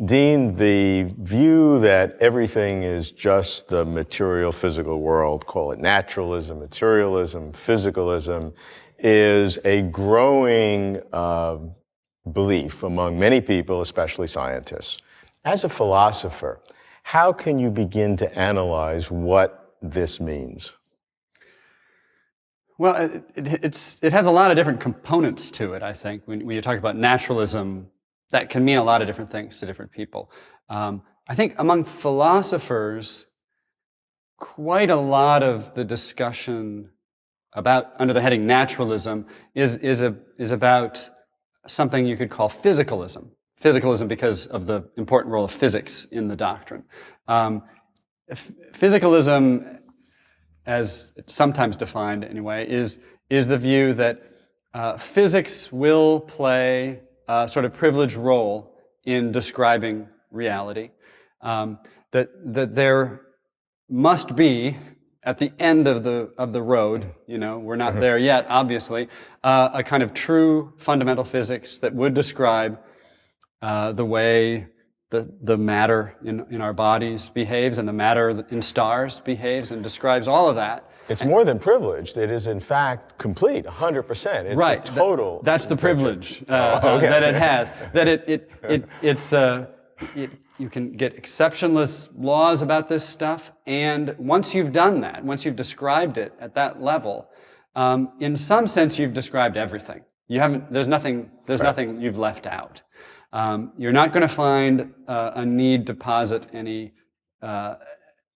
Dean, the view that everything is just the material, physical world, call it naturalism, materialism, physicalism, is a growing belief among many people, especially scientists. As a philosopher, how can you begin to analyze what this means? Well, it has a lot of different components to it, I think. When you talk about naturalism, that can mean a lot of different things to different people. I think among philosophers, quite a lot of the discussion about, under the heading naturalism, is about something you could call physicalism. Physicalism because of the important role of physics in the doctrine. Physicalism, as it's sometimes defined anyway, is the view that physics will play a sort of privileged role in describing reality. That there must be, at the end of the road, we're not there yet, obviously, a kind of true fundamental physics that would describe the way the matter in our bodies behaves and the matter in stars behaves, and describes all of that. It's more than privileged. It is, in fact, complete, 100%. It's right. A total. That's the privilege that it has. That you can get exceptionless laws about this stuff, and once you've done that, once you've described it at that level, in some sense you've described everything. There's nothing you've left out. You're not going to find a need to posit any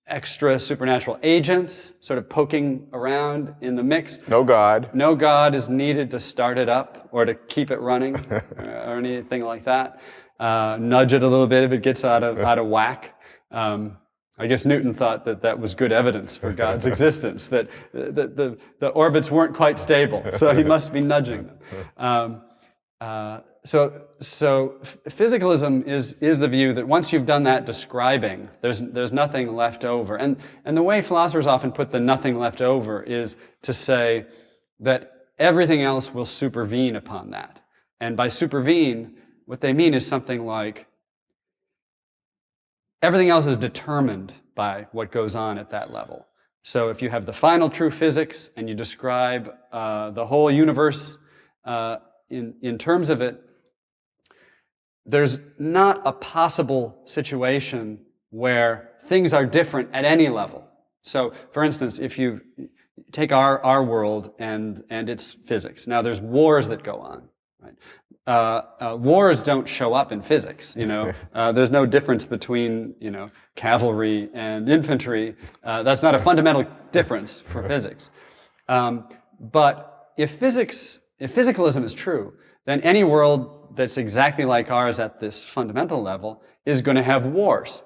extra supernatural agents sort of poking around in the mix. No God. No God is needed to start it up or to keep it running or anything like that. Nudge it a little bit if it gets out of whack. I guess Newton thought that was good evidence for God's existence, that the orbits weren't quite stable, so he must be nudging them. So physicalism is the view that once you've done that describing, there's nothing left over. And the way philosophers often put the nothing left over is to say that everything else will supervene upon that. And by supervene, what they mean is something like everything else is determined by what goes on at that level. So if you have the final true physics and you describe the whole universe in terms of it, there's not a possible situation where things are different at any level. So, for instance, if you take our world and its physics, now there's wars that go on, right? Wars don't show up in physics, There's no difference between, cavalry and infantry. That's not a fundamental difference for physics. But if physicalism is true, then any world that's exactly like ours at this fundamental level is going to have wars,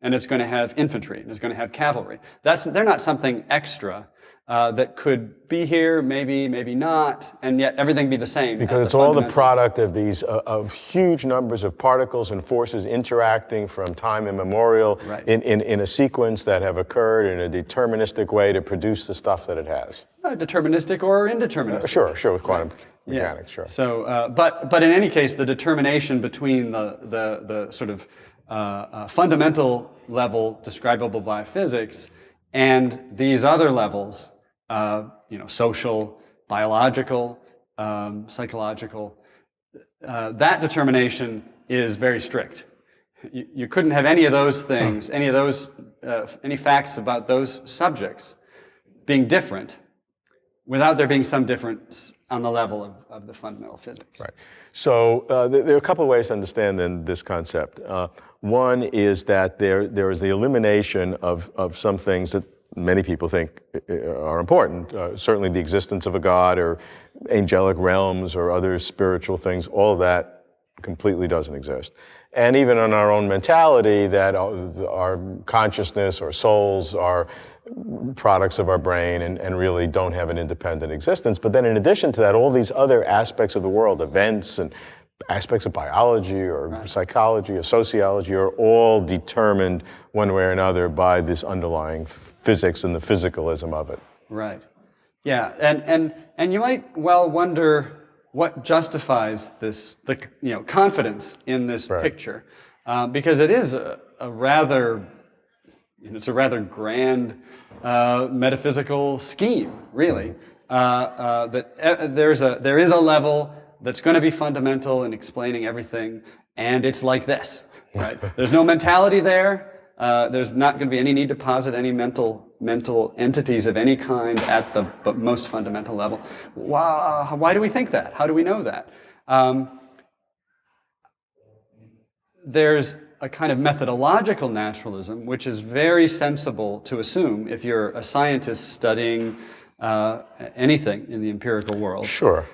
and it's going to have infantry, and it's going to have cavalry. They're not something extra that could be here, maybe not, and yet everything be the same. Because it's all the product of these of huge numbers of particles and forces interacting from time immemorial right. in a sequence that have occurred in a deterministic way to produce the stuff that it has. Deterministic or indeterministic. Sure, with quantum mechanics, sure. So, but in any case, the determination between the sort of fundamental level describable by physics and these other levels, social, biological, psychological, that determination is very strict. You couldn't have any of those things, any facts about those subjects being different without there being some difference on the level of the fundamental physics. Right. So there are a couple of ways to understand then this concept. One is that there is the elimination of some things that many people think are important. Certainly the existence of a God or angelic realms or other spiritual things, all of that completely doesn't exist. And even in our own mentality, that our consciousness or souls are products of our brain and really don't have an independent existence. But then in addition to that, all these other aspects of the world, events and aspects of biology or right. psychology or sociology are all determined one way or another by this underlying physics and the physicalism of it. Right. Yeah, and you might well wonder what justifies this, confidence in this right. picture. because it is a rather grand metaphysical scheme, really. There is a level that's going to be fundamental in explaining everything, and it's like this, right? There's no mentality there. There's not going to be any need to posit any mental entities of any kind at the most fundamental level. Why do we think that? How do we know that? There's a kind of methodological naturalism, which is very sensible to assume if you're a scientist studying anything in the empirical world. Sure.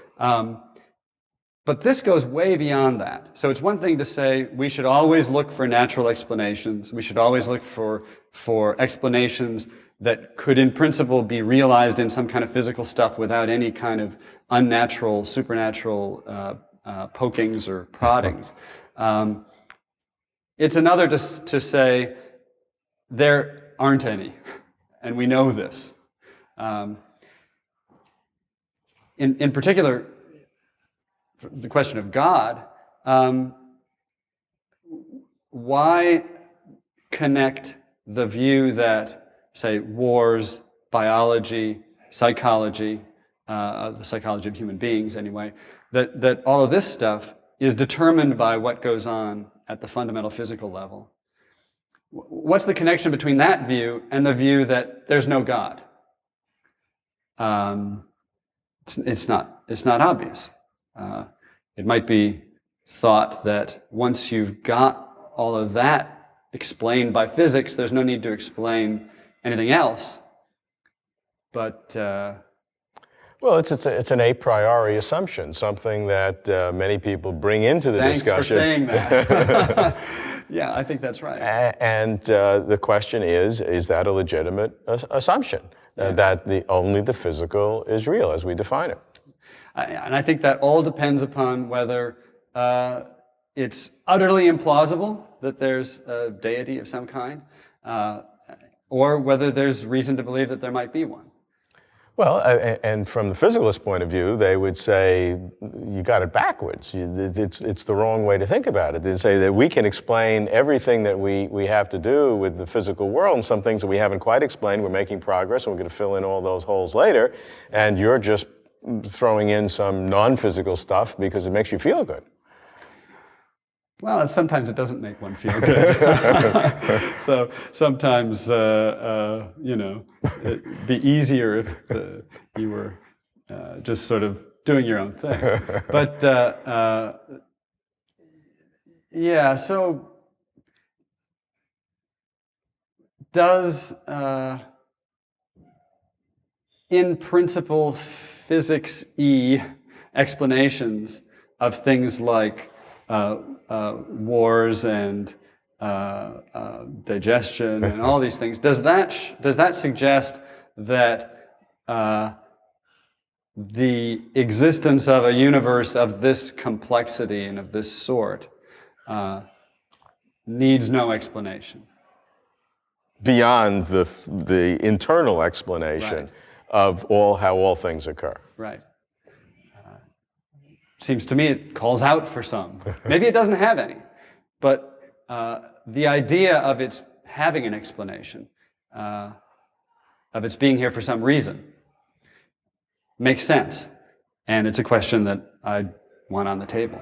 But this goes way beyond that. So it's one thing to say we should always look for natural explanations. We should always look for explanations that could in principle be realized in some kind of physical stuff without any kind of unnatural, supernatural pokings or proddings. It's another to say there aren't any, and we know this. In particular, the question of God, why connect the view that, say, wars, biology, psychology, the psychology of human beings anyway, that all of this stuff is determined by what goes on at the fundamental physical level? What's the connection between that view and the view that there's no God? It's not obvious. It might be thought that once you've got all of that explained by physics, there's no need to explain anything else. But well, it's an a priori assumption, something that many people bring into the thanks discussion. for saying that. Yeah, I think that's right. And the question is that a legitimate assumption? That only the physical is real as we define it? And I think that all depends upon whether it's utterly implausible that there's a deity of some kind, or whether there's reason to believe that there might be one. Well, and from the physicalist point of view, they would say you got it backwards. It's the wrong way to think about it. They say that we can explain everything that we have to do with the physical world, and some things that we haven't quite explained. We're making progress, and we're going to fill in all those holes later. And you're just throwing in some non-physical stuff because it makes you feel good. Well, sometimes it doesn't make one feel good. So sometimes, it'd be easier if you were just sort of doing your own thing. But yeah, so does, in principle, physics-y explanations of things like wars and digestion and all these things, does that suggest that the existence of a universe of this complexity and of this sort needs no explanation? Beyond the internal explanation of how all things occur. Right. Seems to me it calls out for some. Maybe it doesn't have any, but the idea of its having an explanation, of its being here for some reason, makes sense. And it's a question that I want on the table.